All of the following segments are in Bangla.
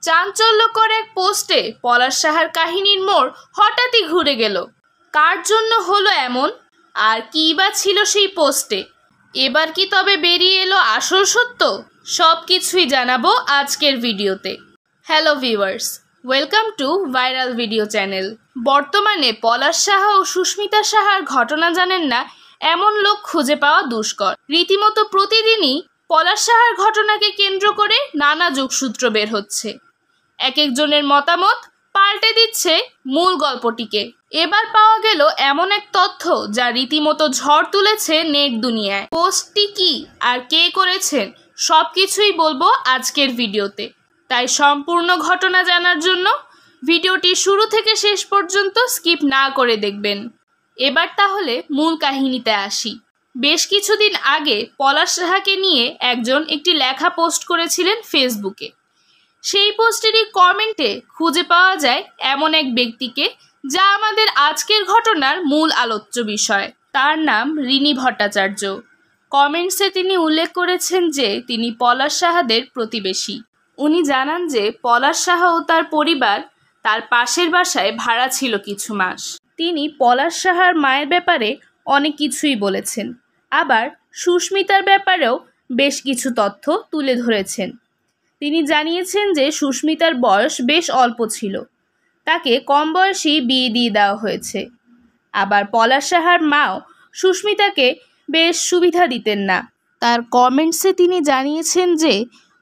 চাঞ্চল্যকর এক পোস্টে পলাশ সাহার কাহিনীর মোড় হঠাৎই ঘুরে গেল। কার জন্য হলো এমন, আর কী বা ছিল সেই পোস্টে? এবার কি তবে বেরিয়ে এলো আসল সত্য? সব কিছুই জানাবো আজকের ভিডিওতে। Hello viewers, welcome to viral video channel. বর্তমানে পলাশ সাহা ও সুস্মিতা সাহার ঘটনা জানেন না এমন লোক খুঁজে পাওয়া দুষ্কর। রীতিমতো প্রতিদিনই পলাশ সাহার ঘটনাকে কেন্দ্র করে নানা যোগসূত্র বের হচ্ছে। এক একজনের মতামত পাল্টে দিচ্ছে মূল গল্পটিকে। এবার পাওয়া গেল এমন এক তথ্য যা রীতিমতো ঝড় তুলেছে নেট দুনিয়ায়। পোস্টটি কি আর কে করেছেন সব কিছুই বলবো আজকের ভিডিওতে। তাই সম্পূর্ণ ঘটনা জানার জন্য ভিডিওটি শুরু থেকে শেষ পর্যন্ত স্কিপ না করে দেখবেন। এবার তাহলে মূল কাহিনীতে আসি। বেশ কিছুদিন আগে পলাশ সাহাকে নিয়ে একজন একটি লেখা পোস্ট করেছিলেন ফেসবুকে। সেই পোস্টেরই কমেন্টে খুঁজে পাওয়া যায় এমন এক ব্যক্তিকে যা আমাদের আজকের ঘটনার মূল আলোচ্য বিষয়। তার নাম রিনি ভট্টাচার্য। কমেন্টসে তিনি উল্লেখ করেছেন যে তিনি পলাশ সাহাদের প্রতিবেশী। উনি জানান যে পলাশ সাহা ও তার পরিবার তার পাশের বাসায় ভাড়া ছিল কিছু মাস। তিনি পলাশ সাহার মায়ের ব্যাপারে অনেক কিছুই বলেছেন, আবার সুস্মিতার ব্যাপারেও বেশ কিছু তথ্য তুলে ধরেছেন। তিনি জানিয়েছেন যে সুস্মিতার বয়স বেশ অল্প ছিল, তাকে কম বয়সেই বিয়ে দিয়ে দেওয়া হয়েছে। আবার পলাশ সাহার মাও সুস্মিতাকে বেশ সুবিধা দিতেন না। তার কমেন্টসে তিনি জানিয়েছেন যে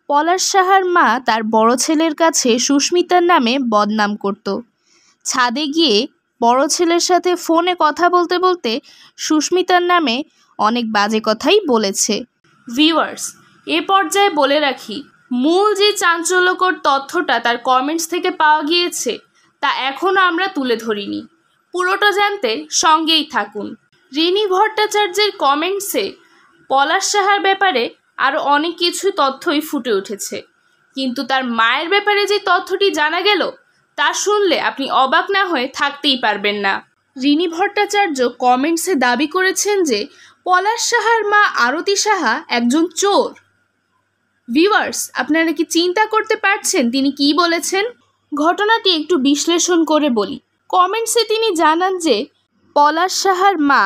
পলাশ সাহার মা তার বড় ছেলের কাছে সুস্মিতার নামে বদনাম করত। ছাদে গিয়ে বড় ছেলের সাথে ফোনে কথা বলতে বলতে সুস্মিতার নামে অনেক বাজে কথাই বলেছে। ভিউয়ার্স, এ পর্যায়ে বলে রাখি, মূল যে চাঞ্চল্যকর তথ্যটা তার কমেন্টস থেকে পাওয়া গিয়েছে তা এখনও আমরা তুলে ধরিনি। পুরোটা জানতে সঙ্গেই থাকুন। রিনি ভট্টাচার্যের কমেন্টসে পলাশ সাহার ব্যাপারে আরও অনেক কিছু তথ্যই ফুটে উঠেছে, কিন্তু তার মায়ের ব্যাপারে যে তথ্যটি জানা গেল তা শুনলে আপনি অবাক না হয়ে থাকতেই পারবেন না। রিনি ভট্টাচার্য কমেন্টসে দাবি করেছেন যে পলাশ সাহার মা আরতি সাহা একজন চোর। ভিউয়ার্স, আপনারা কি চিন্তা করতে পারছেন তিনি কি বলেছেন? ঘটনাটি একটু বিশ্লেষণ করে বলি। কমেন্টসে তিনি জানান যে পলাশ সাহার মা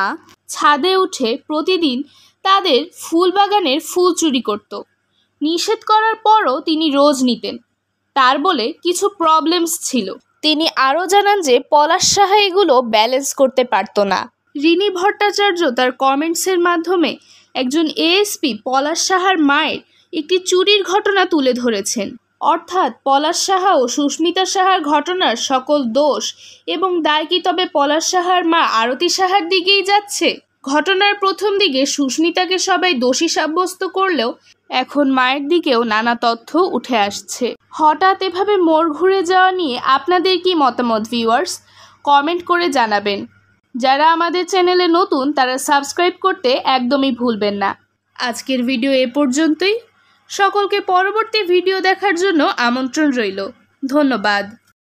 ছাদে উঠে প্রতিদিন তাদের ফুল বাগানের ফুল চুরি করত। নিষেধ করার পরও তিনি রোজ নিতেন। তার বলে কিছু প্রবলেমস ছিল। তিনি আরও জানান যে পলাশ সাহা এগুলো ব্যালেন্স করতে পারত না। রিনি ভট্টাচার্য তার কমেন্টসের মাধ্যমে একজন এএসপি পলাশ সাহার মায়ের একটি চুরির ঘটনা তুলে ধরেছেন। অর্থাৎ পলাশ সাহা ও সুস্মিতা সাহার ঘটনার সকল দোষ এবং দায় কি তবে পলাশ সাহার মা আরতি সাহার দিকেই যাচ্ছে? ঘটনার প্রথম দিকে সুস্মিতাকে সবাই দোষী সাব্যস্ত করলেও এখন মায়ের দিকেও নানা তথ্য উঠে আসছে। হঠাৎ এভাবে মোড় ঘুরে যাওয়া নিয়ে আপনাদের কি মতামত ভিউয়ার্স? কমেন্ট করে জানাবেন। যারা আমাদের চ্যানেলে নতুন তারা সাবস্ক্রাইব করতে একদমই ভুলবেন না। আজকের ভিডিও এ পর্যন্তই। সকলকে পরবর্তী ভিডিও দেখার জন্য আমন্ত্রণ রইল। ধন্যবাদ।